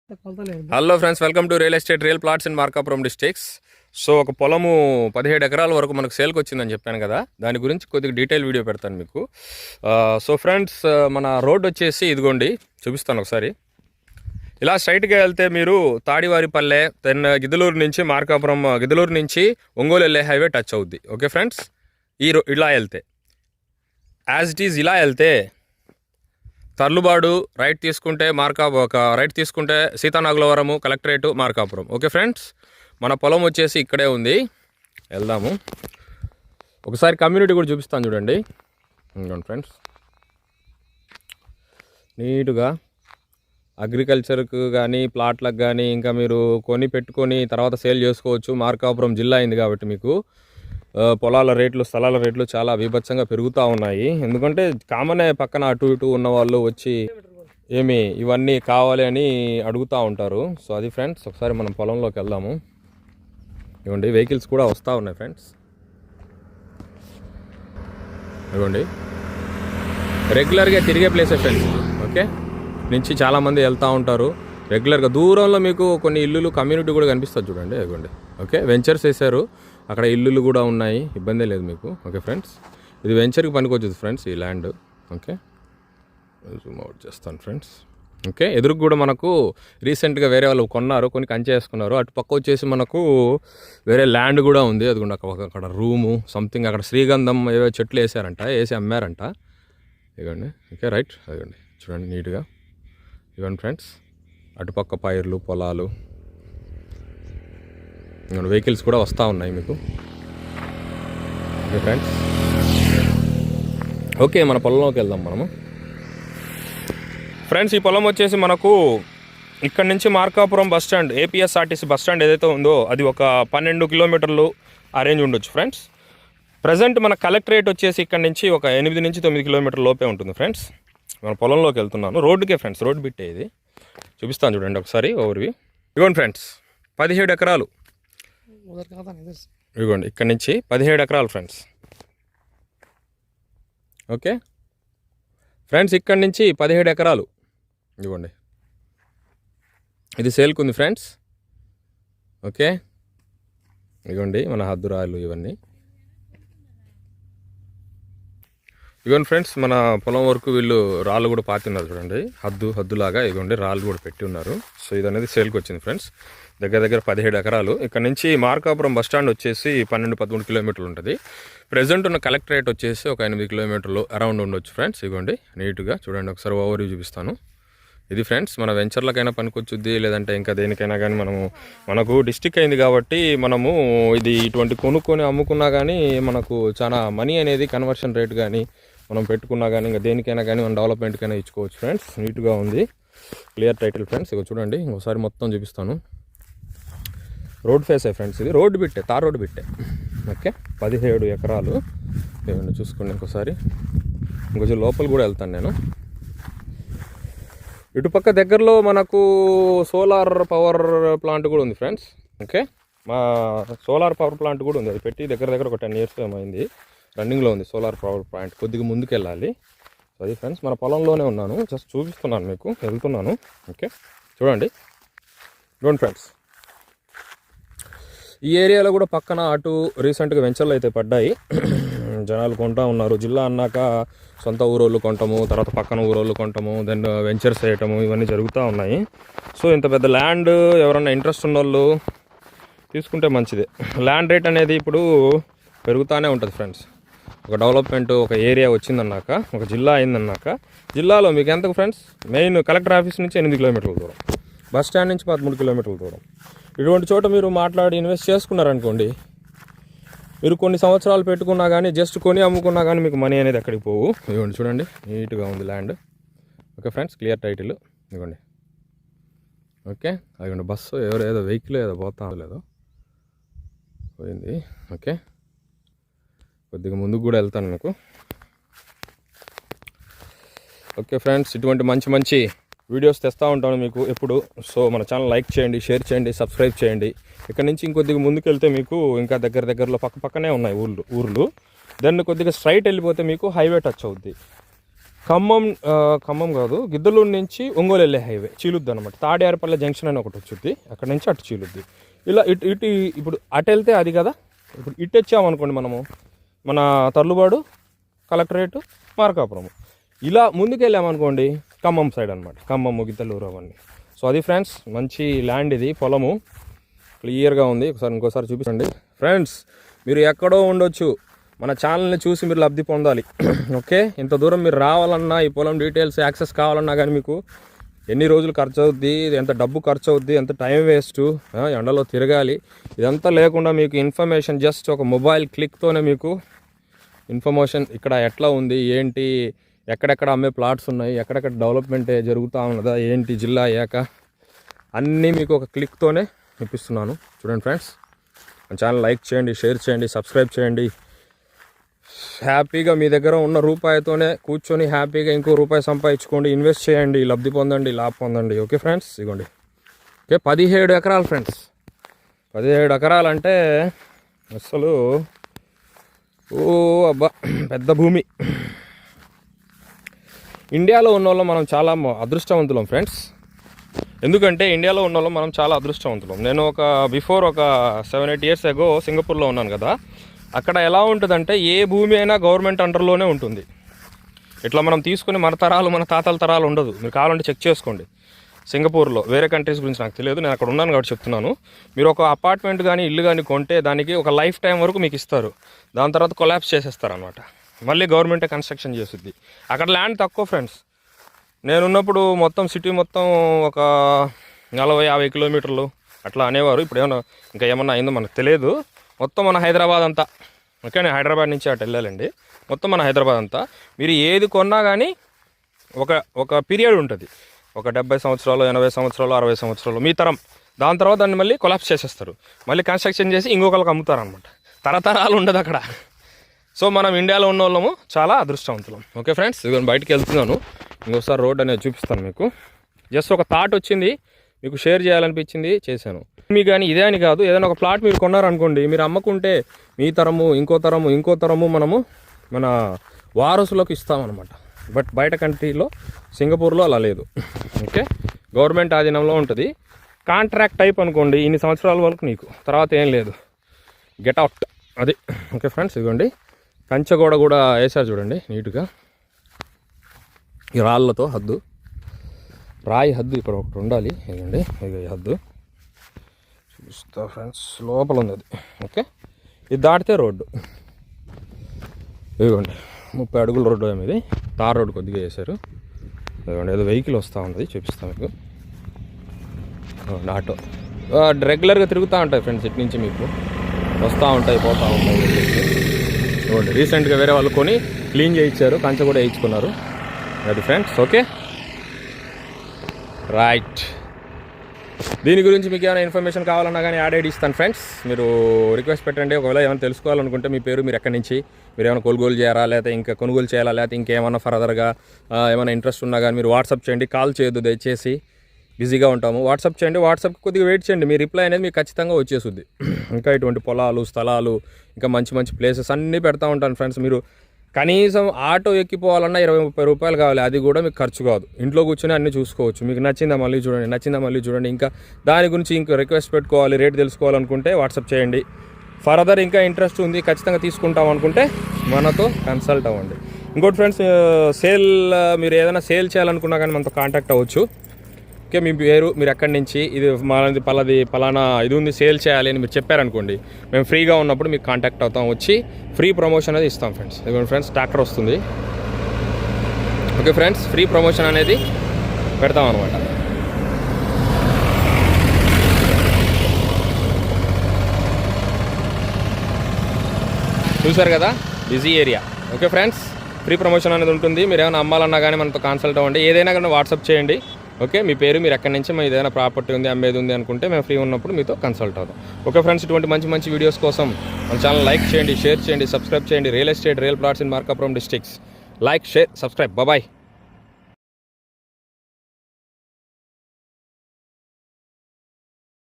Hello friends, welcome to real estate real plots in Markapuram districts. So ఒక పొలము 17 ఎకరాల వరకు మనకు సేల్కి వచ్చిందని చెప్పాను కదా, దాని గురించి కొద్దిగా డీటెయిల్ వీడియో పెడతాను మీకు. సో ఫ్రెండ్స్, మన రోడ్ వచ్చేసి ఇదిగోండి, చూపిస్తాను ఒకసారి. ఇలా స్ట్రైట్గా వెళ్తే మీరు తాడివారిపల్లె, దెన్ గిద్దలూరు నుంచి మార్కాపురం, గిద్దలూరు నుంచి ఒంగోలు వెళ్ళే హైవే టచ్ అవుద్ది. ఓకే ఫ్రెండ్స్, ఇలా వెళ్తే యాజ్ ఇట్ ఈజ్ ఇలా వెళ్తే తర్లుబాడు రైట్ తీసుకుంటే రైట్ తీసుకుంటే సీతానాగులవరము కలెక్టరేటు మార్కాపురం. ఓకే ఫ్రెండ్స్, మన పొలం వచ్చేసి ఇక్కడే ఉంది. వెళ్దాము ఒకసారి. కమ్యూనిటీ కూడా చూపిస్తాను చూడండి. ఇంకోండి ఫ్రెండ్స్, నీట్గా అగ్రికల్చర్కు కానీ ప్లాట్లకు కానీ ఇంకా మీరు కొని పెట్టుకొని తర్వాత సేల్ చేసుకోవచ్చు. మార్కాపురం జిల్లా అయింది కాబట్టి మీకు పొలాల రేట్లు, స్థలాల రేట్లు చాలా బీభత్సంగా పెరుగుతూ ఉన్నాయి. ఎందుకంటే కామనే పక్కన అటు ఇటు ఉన్న వాళ్ళు వచ్చి ఇవన్నీ కావాలి అని అడుగుతూ ఉంటారు. సో అది ఫ్రెండ్స్, ఒకసారి మనం పొలంలోకి వెళ్దాము. ఇవ్వండి, వెహికల్స్ కూడా వస్తూ ఉన్నాయి ఫ్రెండ్స్. ఇవ్వండి, రెగ్యులర్గా తిరిగే ప్లేసే ఫ్రెండ్స్. ఓకే, నుంచి చాలామంది వెళ్తూ ఉంటారు రెగ్యులర్గా. దూరంలో మీకు కొన్ని ఇల్లులు, కమ్యూనిటీ కూడా కనిపిస్తుంది చూడండి. ఇవ్వండి, ఓకే, వెంచర్స్ వేశారు, అక్కడ ఇల్లులు కూడా ఉన్నాయి, ఇబ్బందే లేదు మీకు. ఓకే ఫ్రెండ్స్, ఇది వెంచర్కి పనికొచ్చింది ఫ్రెండ్స్ ఈ ల్యాండ్. ఓకే, జూమ్ అవుట్ చేస్తాను ఫ్రెండ్స్. ఓకే, ఎదురుకు కూడా మనకు రీసెంట్గా వేరే వాళ్ళు కొన్నారు, కొన్ని కంచె వేసుకున్నారు. అటు పక్క వచ్చేసి మనకు వేరే ల్యాండ్ కూడా ఉంది. అది కూడా అక్కడ రూము సంథింగ్, అక్కడ శ్రీగంధం ఏవో చెట్లు వేసి అమ్మారంట. ఇవ్వండి, ఓకే రైట్. ఇవ్వండి చూడండి నీట్గా. ఇవ్వండి ఫ్రెండ్స్, అటుపక్క పైర్లు, పొలాలు, వెహికల్స్ కూడా వస్తూ ఉన్నాయి మీకు. ఓకే ఫ్రెండ్స్, ఓకే మన పొలంలోకి వెళ్దాం మనము. ఫ్రెండ్స్, ఈ పొలం వచ్చేసి మనకు ఇక్కడ నుంచి మార్కాపురం బస్టాండ్, ఏపీఎస్ఆర్టీసీ బస్టాండ్ ఏదైతే ఉందో అది ఒక 12 కిలోమీటర్లు ఆ రేంజ్ ఉండొచ్చు ఫ్రెండ్స్. ప్రజెంట్ మన కలెక్టరేట్ వచ్చేసి ఇక్కడ నుంచి ఒక 8 నుంచి 9 కిలోమీటర్ల లోపే ఉంటుంది ఫ్రెండ్స్. మన పొలంలోకి వెళ్తున్నాను. రోడ్డుకే ఫ్రెండ్స్, రోడ్డు బిట్టే ఇది. చూపిస్తాను చూడండి ఒకసారి ఓవర్వ్యూ. ఇవ్వండి ఫ్రెండ్స్, 17 ఎకరాలు. ఇదిగోండి, ఇక్కడ నుంచి 17 ఎకరాలు ఫ్రెండ్స్. ఓకే ఫ్రెండ్స్, ఇక్కడ నుంచి 17 ఎకరాలు. ఇదిగోండి, ఇది సేల్కి ఉంది ఫ్రెండ్స్. ఓకే, ఇదిగోండి మన హద్దురాయలు ఇవన్నీ. ఇదిగోండి ఫ్రెండ్స్, మన పొలం వరకు వీళ్ళు రాళ్ళు కూడా పాతిన్నారు చూడండి, హద్దులాగా. ఇదిగోండి, రాళ్ళు కూడా పెట్టి ఉన్నారు. సో ఇది అనేది సేల్కి వచ్చింది ఫ్రెండ్స్. దగ్గర 17 ఎకరాలు. ఇక్కడ నుంచి మార్కాపురం బస్టాండ్ వచ్చేసి 12-13 కిలోమీటర్లు ఉంటుంది. ప్రజెంట్ ఉన్న కలెక్టరేట్ వచ్చేసి ఒక 8 కిలోమీటర్లు అరౌండ్ ఉండొచ్చు ఫ్రెండ్స్. ఇదిగోండి నీట్గా చూడండి, ఒకసారి ఓవర్వ్యూ చూపిస్తాను. ఇది ఫ్రెండ్స్, మన వెంచర్లకైనా పనికొచ్చుద్ది, లేదంటే ఇంకా దేనికైనా కానీ మనకు డిస్టిక్ అయింది కాబట్టి మనము ఇది ఇటువంటి కొనుక్కొని అమ్ముకున్నా కానీ మనకు చాలా మనీ అనేది, కన్వర్షన్ రేట్ కానీ మనం పెట్టుకున్నా కానీ ఇంకా దేనికైనా కానీ మనం డెవలప్మెంట్కైనా ఇచ్చుకోవచ్చు ఫ్రెండ్స్. నీట్గా ఉంది, క్లియర్ టైటిల్ ఫ్రెండ్స్. ఇక చూడండి, ఒకసారి మొత్తం చూపిస్తాను. రోడ్ ఫేస్ ఫ్రెండ్స్, ఇది రోడ్డు బిట్టే, తార్ రోడ్డు బిట్టే. ఓకే, 17 ఎకరాలు. ఏమన్నా చూసుకోండి ఇంకోసారి. ఇంకొంచెం లోపల కూడా వెళ్తాను నేను. ఇటుపక్క దగ్గరలో మనకు సోలార్ పవర్ ప్లాంట్ కూడా ఉంది ఫ్రెండ్స్. ఓకే, మా సోలార్ పవర్ ప్లాంట్ కూడా ఉంది. అది పెట్టి దగ్గర ఒక 10 ఇయర్స్ ఏమైంది, రన్నింగ్లో ఉంది సోలార్ పవర్ ప్లాంట్. కొద్దిగా ముందుకు వెళ్ళాలి. సో అది ఫ్రెండ్స్, మన పొలంలోనే ఉన్నాను, జస్ట్ చూపిస్తున్నాను మీకు, వెళ్తున్నాను. ఓకే చూడండి ఫ్రెండ్స్, ఈ ఏరియాలో కూడా పక్కన అటు రీసెంట్గా వెంచర్లు అయితే పడ్డాయి, జనాలు కొంటా ఉన్నారు. జిల్లా అన్నాక సొంత ఊరోళ్ళు కొంటాము, తర్వాత పక్కన ఊరోళ్ళు కొంటాము, దెన్ వెంచర్స్ వేయటము, ఇవన్నీ జరుగుతూ ఉన్నాయి. సో ఇంత పెద్ద ల్యాండ్ ఎవరన్నా ఇంట్రెస్ట్ ఉన్న వాళ్ళు తీసుకుంటే మంచిదే. ల్యాండ్ రేట్ అనేది ఇప్పుడు పెరుగుతూనే ఉంటుంది ఫ్రెండ్స్. ఒక డెవలప్మెంట్, ఒక ఏరియా వచ్చిందన్నాక, ఒక జిల్లా అయిందన్నాక, జిల్లాలో మీకు ఎంతకు ఫ్రెండ్స్, మెయిన్ కలెక్టర్ ఆఫీస్ నుంచి 8 కిలోమీటర్ల దూరం, బస్ స్టాండ్ నుంచి 13 కిలోమీటర్ల దూరం. ఇటువంటి చోట మీరు మాట్లాడి ఇన్వెస్ట్ చేసుకున్నారనుకోండి, మీరు కొన్ని సంవత్సరాలు పెట్టుకున్నా కానీ, జస్ట్ కొని అమ్ముకున్నా కానీ మీకు మనీ అనేది ఎక్కడికి పోవు. ఇవ్వండి చూడండి, నీట్గా ఉంది land. Okay friends, clear title. ఇవ్వండి, ఓకే. అదిగోండి బస్సు, ఏదో వెహికల్ ఏదో పోతా లేదో పోయింది. ఓకే, కొద్దిగా ముందుకు కూడా వెళ్తాను మీకు. ఓకే ఫ్రెండ్స్, ఇటువంటి మంచి వీడియోస్ తెస్తూ ఉంటాను మీకు ఎప్పుడు. సో మన ఛానల్ లైక్ చేయండి, షేర్ చేయండి, సబ్స్క్రైబ్ చేయండి. ఇక్కడ నుంచి ఇంకొద్దిగా ముందుకు వెళ్తే మీకు ఇంకా దగ్గరలో పక్కనే ఉన్నాయి ఊర్లు. దెన్ కొద్దిగా స్ట్రైట్ వెళ్ళిపోతే మీకు హైవే టచ్ అవుద్ది. ఖమ్మం కాదు, గిద్దలూరు నుంచి ఒంగోలు వెళ్ళే హైవే చీలుద్ది అనమాట. తాడియారపల్లె జంక్షన్ అని ఒకటి వచ్చుద్ది, అక్కడ నుంచి అటు చీలుద్ది. ఇలా ఇటు ఇప్పుడు అటు వెళ్తే అది కదా, ఇప్పుడు ఇటు వచ్చామనుకోండి మనము, మన తర్లుబాడు, కలెక్టరేటు, మార్కాపురం. ఇలా ముందుకు వెళ్ళామనుకోండి ఖమ్మం సైడ్ అనమాట, ఖమ్మం గిద్దలూరు అవన్నీ. సో అది ఫ్రెండ్స్, మంచి ల్యాండ్ ఇది, పొలము క్లియర్గా ఉంది. ఇంకోసారి చూపించండి ఫ్రెండ్స్. మీరు ఎక్కడో ఉండొచ్చు, మన ఛానల్ని చూసి మీరు లబ్ధి పొందాలి. ఓకే, ఇంత దూరం మీరు రావాలన్నా, ఈ పొలం డీటెయిల్స్ యాక్సెస్ కావాలన్నా కానీ మీకు ఎన్ని రోజులు ఖర్చు అవుద్ది, ఎంత డబ్బు ఖర్చు అవుద్ది, ఎంత టైం వేస్ట్, ఎండలో తిరగాలి, ఇదంతా లేకుండా మీకు ఇన్ఫర్మేషన్ జస్ట్ ఒక మొబైల్ క్లిక్తోనే మీకు ఇన్ఫర్మేషన్ ఇక్కడ ఎట్లా ఉంది, ఏంటి, ఎక్కడెక్కడ అమ్మే ప్లాట్స్ ఉన్నాయి, ఎక్కడెక్కడ డెవలప్మెంట్ జరుగుతూ ఉన్నదా, ఏంటి జిల్లా అయ్యాక అన్నీ మీకు ఒక క్లిక్తోనే ఇప్పిస్తున్నాను. చూడండి ఫ్రెండ్స్, మన ఛానల్ లైక్ చేయండి, షేర్ చేయండి, సబ్స్క్రైబ్ చేయండి. హ్యాపీగా మీ దగ్గర ఉన్న రూపాయితోనే కూర్చొని హ్యాపీగా ఇంకో రూపాయి సంపాదించుకోండి, ఇన్వెస్ట్ చేయండి, లబ్ధి పొందండి, లాభం పొందండి. ఓకే ఫ్రెండ్స్, ఇదిగోండి. ఓకే, 17 ఎకరాలు ఫ్రెండ్స్. 17 ఎకరాలు అంటే అసలు అబ్బా పెద్ద భూమి. ఇండియాలో ఉన్న వాళ్ళం మనం చాలా అదృష్టవంతులం ఫ్రెండ్స్. ఎందుకంటే ఇండియాలో ఉన్న వాళ్ళం మనం చాలా అదృష్టవంతులం. నేను బిఫోర్ ఒక 7-8 ఇయర్స్ ఎగో సింగపూర్లో ఉన్నాను కదా. అక్కడ ఎలా ఉంటుందంటే ఏ భూమి అయినా గవర్నమెంట్ అండర్లోనే ఉంటుంది. ఇట్లా మనం తీసుకుని మన తరాలు, మన తాతల తరాలు ఉండదు. మీరు కావాలంటే చెక్ చేసుకోండి. సింగపూర్లో, వేరే కంట్రీస్ గురించి నాకు తెలియదు, నేను అక్కడ ఉన్నాను కాబట్టి చెప్తున్నాను. మీరు ఒక అపార్ట్మెంట్ కానీ ఇల్లు కానీ కొంటే దానికి ఒక లైఫ్ టైం వరకు మీకు ఇస్తారు. దాని తర్వాత కొలాప్స్ చేసేస్తారు అనమాట. మళ్ళీ గవర్నమెంటే కన్స్ట్రక్షన్ చేస్తుంది. అక్కడ ల్యాండ్ తక్కువ ఫ్రెండ్స్. నేనున్నప్పుడు మొత్తం సిటీ మొత్తం ఒక 40-50 కిలోమీటర్లు అట్లా అనేవారు. ఇప్పుడు ఏమన్నా అయిందో మనకు తెలియదు. మొత్తం మన హైదరాబాద్ అంతా, ఓకే, నేను హైదరాబాద్ నుంచి అటు వెళ్ళాలండి. మొత్తం మన హైదరాబాద్ అంతా మీరు ఏది కొన్నా కానీ ఒక పీరియడ్ ఉంటుంది. ఒక 70 సంవత్సరాలు, 80 సంవత్సరాలు, 60 సంవత్సరాలు మీ తరం. దాని తర్వాత దాన్ని మళ్ళీ కొలాప్స్ చేసేస్తారు. మళ్ళీ కన్స్ట్రక్షన్ చేసి ఇంకొకరికి అమ్ముతారు అనమాట. తరతరాలు ఉండదు అక్కడ. సో మనం ఇండియాలో ఉన్న వాళ్ళము చాలా అదృష్టవంతులం. ఓకే ఫ్రెండ్స్, ఇదిగో బయటికి వెళ్తున్నాను. ఇంకోసారి రోడ్ అనేది చూపిస్తాను మీకు. జస్ట్ ఒక థాట్ వచ్చింది, మీకు షేర్ చేయాలనిపించింది, చేశాను. మీకు కానీ ఇదే అని కాదు, ఏదైనా ఒక ప్లాట్ మీరు కొన్నారనుకోండి, మీరు అమ్మకుంటే మీ తరము, ఇంకో తరము మనము మన వారసులకు ఇస్తామన్నమాట. బట్ బయట కంట్రీలో, సింగపూర్లో అలా లేదు. ఓకే, గవర్నమెంట్ ఆధీనంలో ఉంటుంది. కాంట్రాక్ట్ టైప్ అనుకోండి, ఇన్ని సంవత్సరాల వరకు నీకు, తర్వాత ఏం లేదు, గెట్ అవుట్. అది ఓకే ఫ్రెండ్స్. ఇదిగోండి కంచెగోడ కూడా వేసారు చూడండి నీట్గా, ఈ రాళ్ళతో హద్దు, రాయి హద్దు ఇక్కడ ఒకటి ఉండాలి. ఇదండి ఇది హద్దు చూస్తా ఫ్రెండ్స్, లోపల ఉంది అది. ఓకే, ఇది దాటితే రోడ్డు. ఇదిగోండి 30 అడుగుల రోడ్డు ఏమి, ఇది తార్ రోడ్డు కొద్దిగా వేశారు. ఇదిగోండి ఏదో వెహికల్ వస్తూ ఉంటుంది, చూపిస్తాను మీకు. ఆటో రెగ్యులర్గా తిరుగుతూ ఉంటాయి ఫ్రెండ్స్, ఇటు నుంచి మీకు వస్తూ ఉంటాయి, పోతూ ఉంటాయి. ఇదిగోండి రీసెంట్గా వేరే వాళ్ళు కొని క్లీన్ చేయించారు, కంచె కూడా వేయించుకున్నారు. అది ఫ్రెండ్స్. ఓకే రైట్, దీని గురించి మీకు ఏమైనా ఇన్ఫర్మేషన్ కావాలన్నా కానీ యాడ్ ఐడి ఇస్తాను ఫ్రెండ్స్. మీరు రిక్వెస్ట్ పెట్టండి. ఒకవేళ ఏమైనా తెలుసుకోవాలనుకుంటే మీ పేరు, మీరు ఎక్కడి నుంచి, మీరు ఏమైనా కొనుగోలు చేయాలా, లేకపోతే ఇంకా కొనుగోలు చేయాలా, లేకపోతే ఇంకేమైనా ఫర్దర్గా ఏమైనా ఇంట్రెస్ట్ ఉన్నా కానీ మీరు వాట్సాప్ చేయండి. కాల్ చేయొద్దు దయచేసి, బిజీగా ఉంటాము. వాట్సాప్ చేయండి. వాట్సాప్కి కొద్దిగా వెయిట్ చేయండి, మీ రిప్లై అనేది మీకు ఖచ్చితంగా వచ్చేస్తుంది. ఇంకా ఇటువంటి పొలాలు, స్థలాలు, ఇంకా మంచి మంచి ప్లేసెస్ అన్నీ పెడతా ఉంటాను ఫ్రెండ్స్. మీరు కనీసం ఆటో ఎక్కిపోవాలన్నా 20-30 రూపాయలు కావాలి, అది కూడా మీకు ఖర్చు కాదు. ఇంట్లో కూర్చొని అన్నీ చూసుకోవచ్చు. మీకు నచ్చిందా మళ్ళీ చూడండి. ఇంకా దాని గురించి ఇంకా రిక్వెస్ట్ పెట్టుకోవాలి, రేట్ తెలుసుకోవాలనుకుంటే వాట్సాప్ చేయండి. ఫర్దర్ ఇంకా ఇంట్రెస్ట్ ఉంది, ఖచ్చితంగా తీసుకుంటాం అనుకుంటే మనతో కన్సల్ట్ అవ్వండి. ఇంకోటి ఫ్రెండ్స్, సేల్, మీరు ఏదైనా సేల్ చేయాలనుకున్నా కానీ మనతో కాంటాక్ట్ అవ్వచ్చు. ఓకే, మీ పేరు, మీరు ఎక్కడి నుంచి, ఇది మనది పలానా ఇది ఉంది సేల్ చేయాలి అని మీరు చెప్పారనుకోండి, మేము ఫ్రీగా ఉన్నప్పుడు మీకు కాంటాక్ట్ అవుతాం, వచ్చి ఫ్రీ ప్రమోషన్ అనేది ఇస్తాం ఫ్రెండ్స్. ఇదిగోండి ఫ్రెండ్స్, ట్రాక్టర్ వస్తుంది. ఓకే ఫ్రెండ్స్, ఫ్రీ ప్రమోషన్ అనేది పెడతాం అనమాట. చూసారు కదా, busy area. Okay friends, free promotion అనేది ఉంటుంది. మీరు ఏమైనా అమ్మాలన్నా కానీ మనతో కన్సల్ట్ అవ్వండి. ఏదైనా కానీ వాట్సాప్ చేయండి. ఓకే, మీ పేరు, మీరు ఎక్కడి నుంచి, మేము ఏదైనా ప్రాపర్టీ ఉంది, అమ్మేది ఉంది అనుకుంటే మేము ఫ్రీ ఉన్నప్పుడు మీతో కన్సల్ట్ అవుతాం. ఓకే ఫ్రెండ్స్, ఇటువంటి మంచి మంచి వీడియోస్ కోసం మన ఛానల్ లైక్ చేయండి, షేర్ చేయండి, సబ్స్క్రైబ్ చేయండి. Real estate, real plots in Markapuram districts. Like, share, subscribe. Bye.